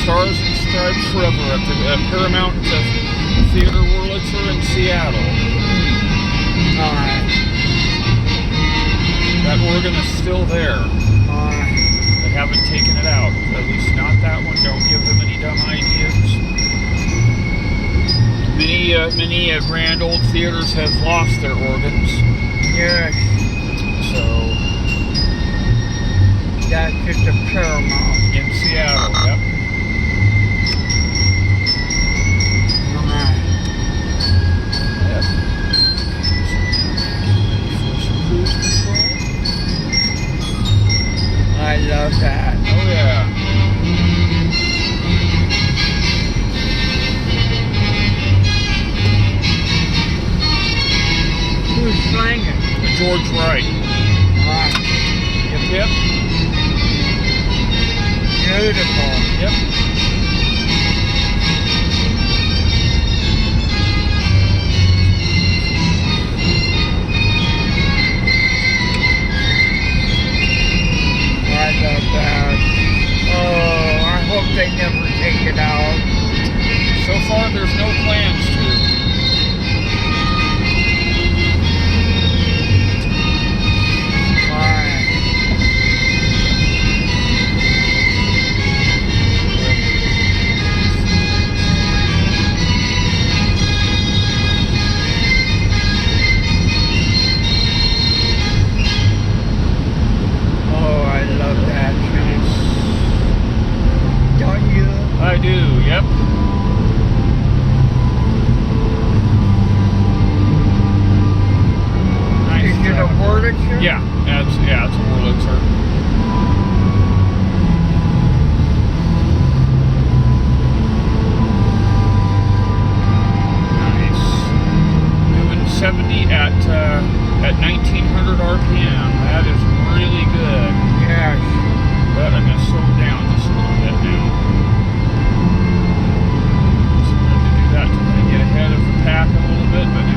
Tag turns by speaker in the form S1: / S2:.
S1: Stars and Stripes Forever at the Paramount Theater Wurlitzer in Seattle.
S2: Alright.
S1: That organ is still there.
S2: Alright.
S1: They haven't taken it out. At least not that one. Don't give them any dumb ideas. Many grand old theaters have lost their organs.
S2: Yes.
S1: So,
S2: That's just a Paramount.
S1: in Seattle, yep.
S2: Alright.
S1: Yep. For some cruise control.
S2: I love that.
S1: Oh yeah.
S2: Who's singing?
S1: George Wright.
S2: Alright.
S1: Yep, yep.
S2: Beautiful.
S1: Yep.
S2: I love that. Oh, I hope they never take it out.
S1: So far, there's no plans to.
S2: Alright. Oh, I love that chance. Don't you?
S1: I do, yep. Nice
S2: Is it a
S1: job.
S2: Wurlitzer?
S1: Yeah, it's a Wurlitzer. Nice. Doing 70 at 1900 RPM. That is really good.
S2: Yes.
S1: But I'm going to slow it down just a little bit now. Just wanted to do that to kind of get ahead of the pack a little bit, but